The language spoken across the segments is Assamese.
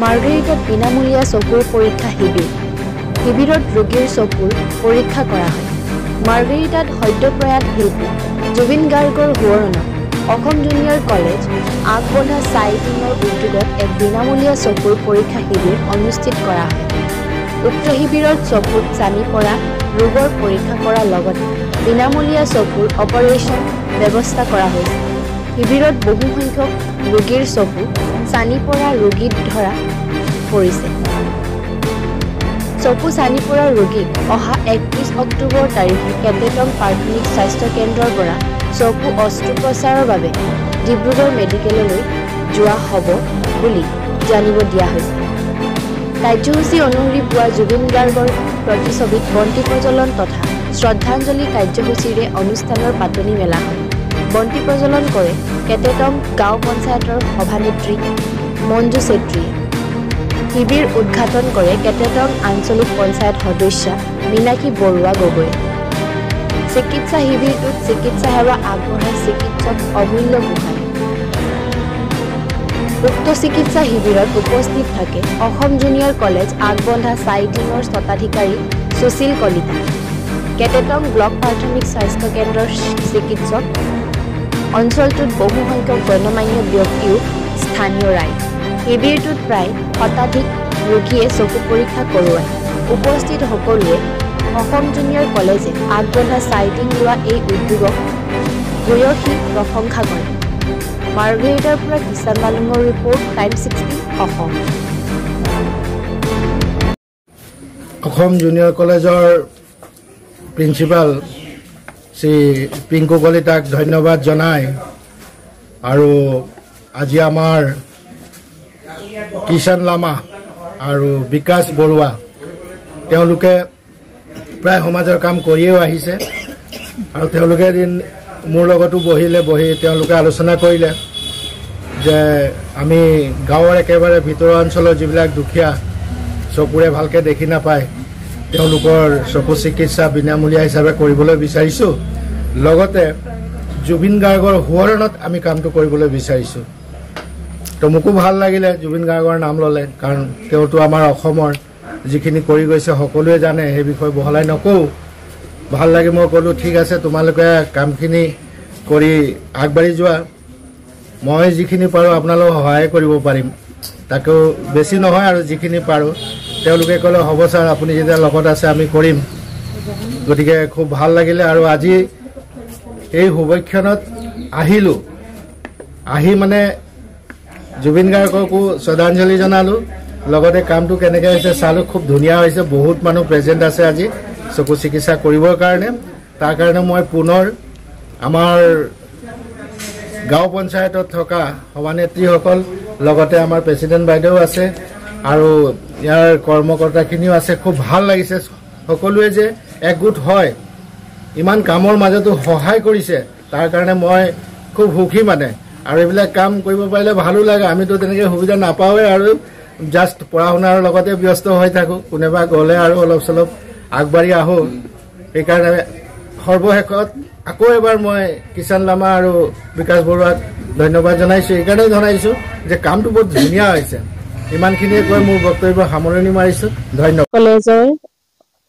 মাৰ্গেৰিটাত বিনামূলীয়া চকুৰ পৰীক্ষা শিবিৰ। শিবিৰত ৰোগীৰ চকুৰ পৰীক্ষা কৰা হয়। মাৰ্গেৰিটাত সদ্যপ্ৰয়াত শিল্পী জুবিন গাৰ্গৰ সোঁৱৰণত অসম জুনিয়ৰ কলেজ আগবঢ়া চাইটিঙৰ উদ্যোগত এক বিনামূলীয়া চকুৰ পৰীক্ষা শিবিৰ অনুষ্ঠিত কৰা হয়। উক্ত শিবিৰত চকুত চানি পৰা ৰোগৰ পৰীক্ষা কৰাৰ লগতে বিনামূলীয়া চকুৰ অপাৰেশ্যন ব্যৱস্থা কৰা হৈছে। শিবিৰত বহুসংখ্যক ৰোগীৰ চকু চানি পৰা ৰোগীত ধৰা পৰিছে। চকু চানি পৰা ৰোগীক অহা 31 অক্টোবৰ তাৰিখে কেটেটং প্ৰাথমিক স্বাস্থ্য কেন্দ্ৰৰ পৰা চকু অস্ত্ৰোপচাৰৰ বাবে ডিব্ৰুগড় মেডিকেললৈ যোৱা হ'ব বুলি জানিব দিয়া হৈছে। কাৰ্যসূচী অনুসৰি পুৱা জুবিন গাৰ্গৰ প্ৰতিছবিত বন্তি প্ৰজ্বলন তথা শ্ৰদ্ধাঞ্জলি কাৰ্যসূচীৰে অনুষ্ঠানৰ পাতনি মেলা হয়। বন্তি প্ৰজ্বলন কৰে কেটেটং গাঁও পঞ্চায়তৰ সভানেত্ৰী মঞ্জু চেত্ৰীয়ে। শিবিৰ উদ্ঘাটন কৰে কেটেটং আঞ্চলিক পঞ্চায়ত সদস্যা মীনাক্ষী বৰুৱা গগৈয়ে। চিকিৎসা শিবিৰটোত চিকিৎসা সেৱা আগবঢ়ায় চিকিৎসক অমূল্য গোহাঁই। উক্ত চিকিৎসা শিবিৰত উপস্থিত থাকে অসম জুনিয়ৰ কলেজ আগবন্ধা চাইটিঙৰ স্বত্বাধিকাৰী সুশীল কলিতা, কেটেটং ব্লক প্ৰাথমিক স্বাস্থ্য কেন্দ্ৰৰ চিকিৎসক, অঞ্চলটোত বহুসংখ্যক গণ্যমান্য ব্যক্তিও স্থানীয় ৰাইজ। শিবিৰটোত প্ৰায় শতাধিক ৰোগীয়ে চকু পৰীক্ষা কৰোৱায়। উপস্থিত সকলোৱে অসম জুনিয়ৰ কলেজে আগবঢ়া চাইটিং লোৱা এই উদ্যোগক ভূয়সী প্ৰশংসা কৰে। মাৰ্গেৰিটাৰ পৰা কিষাণ মালুঙৰ report, time 60 Assam. Assam junior কলেজৰ প্ৰিন্সিপাল শ্ৰী পিংকু কলিতাক ধন্যবাদ জনাই আৰু আজি আমাৰ কিষাণ লামা আৰু বিকাশ বৰুৱা তেওঁলোকে প্ৰায় সমাজৰ কাম কৰিয়েও আহিছে আৰু তেওঁলোকে এদিন মোৰ লগতো বহি তেওঁলোকে আলোচনা কৰিলে যে আমি গাঁৱৰ একেবাৰে ভিতৰুৱা অঞ্চলৰ যিবিলাক দুখীয়া চকুৰে ভালকৈ দেখি নাপায় তেওঁলোকৰ চকু চিকিৎসা বিনামূলীয়া হিচাপে কৰিবলৈ বিচাৰিছোঁ। লগতে জুবিন গাৰ্গৰ সোঁৱৰণত আমি কামটো কৰিবলৈ বিচাৰিছোঁ। তো মোকো ভাল লাগিলে জুবিন গাৰ্গৰ নাম ল'লে, কাৰণ তেওঁতো আমাৰ অসমৰ যিখিনি কৰি গৈছে সকলোৱে জানে, সেই বিষয়ে বহলাই নকওঁ। ভাল লাগে, মই ক'লোঁ ঠিক আছে তোমালোকে কামখিনি কৰি আগবাঢ়ি যোৱা, মই যিখিনি পাৰোঁ আপোনালোকক সহায় কৰিব পাৰিম, তাকেও বেছি নহয় আৰু যিখিনি পাৰোঁ। তেওঁলোকে ক'লে হ'ব ছাৰ, আপুনি যেতিয়া লগত আছে আমি কৰিম। গতিকে খুব ভাল লাগিলে আৰু আজি এই শুভক্ষণত আহিলোঁ, আহি মানে জুবিন গাৰ্গকো শ্ৰদ্ধাঞ্জলি জনালোঁ, লগতে কামটো কেনেকৈ হৈছে চালোঁ, খুব ধুনীয়া হৈছে। বহুত মানুহ প্ৰেজেণ্ট আছে আজি চকু চিকিৎসা কৰিবৰ কাৰণে। তাৰ কাৰণে মই পুনৰ আমাৰ গাঁও পঞ্চায়তত থকা সভানেত্ৰীসকল, লগতে আমাৰ প্ৰেচিডেণ্ট বাইদেউ আছে আৰু ইয়াৰ কৰ্মকৰ্তাখিনিও আছে। খুব ভাল লাগিছে সকলোৱে যে একগোট হয় ইমান কামৰ মাজতো সহায় কৰিছে, তাৰ কাৰণে মই খুব সুখী মানে। আৰু এইবিলাক কাম কৰিব পাৰিলে ভালো লাগে। আমিতো তেনেকৈ সুবিধা নাপাওঁৱে আৰু জাষ্ট পঢ়া শুনাৰ লগতে ব্যস্ত হৈ থাকোঁ। কোনোবা গ'লে আৰু অলপ চলপ আগবাঢ়ি আহোঁ। সেইকাৰণে সৰ্বশেষত আকৌ এবাৰ মই কিষাণ লামা আৰু বিকাশ বৰুৱাক ধন্যবাদ জনাইছোঁ। এইকাৰণে জনাইছোঁ যে কামটো বহুত ধুনীয়া হৈছে। ইমানখিনিয়ে কৈ মোৰ বক্তব্য সামৰণি মাৰিছোঁ। ধন্যবাদ। কলেজৰ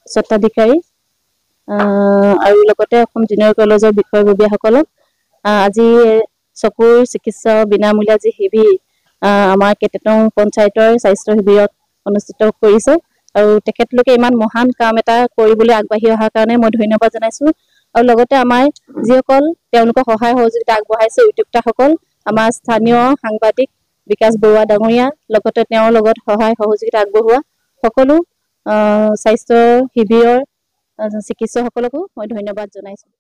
স্বত্বাধিকাৰী আৰু লগতে অসম জুনিয়ৰ কলেজৰ বিষয়ববীয়াসকলক আজি চকুৰ চিকিৎসা বিনামূলীয়া যি শিবিৰ আমাৰ কেটেটং পঞ্চায়তৰ স্বাস্থ্য শিবিৰত অনুষ্ঠিত কৰিছে আৰু তেখেতলোকে ইমান মহান কাম এটা কৰিবলৈ আগবাঢ়ি অহাৰ কাৰণে মই ধন্যবাদ জনাইছোঁ। আৰু লগতে আমাৰ যিসকল তেওঁলোকক সহায় সহযোগিতা আগবঢ়াইছে উদ্যোক্তাসকল, আমাৰ স্থানীয় সাংবাদিক বিকাশ বৰুৱা ডাঙৰীয়া, লগতে তেওঁৰ লগত সহায় সহযোগিতা আগবঢ়োৱা সকলো স্বাস্থ্য শিবিৰৰ চিকিৎসকসকলকো মই ধন্যবাদ জনাইছোঁ।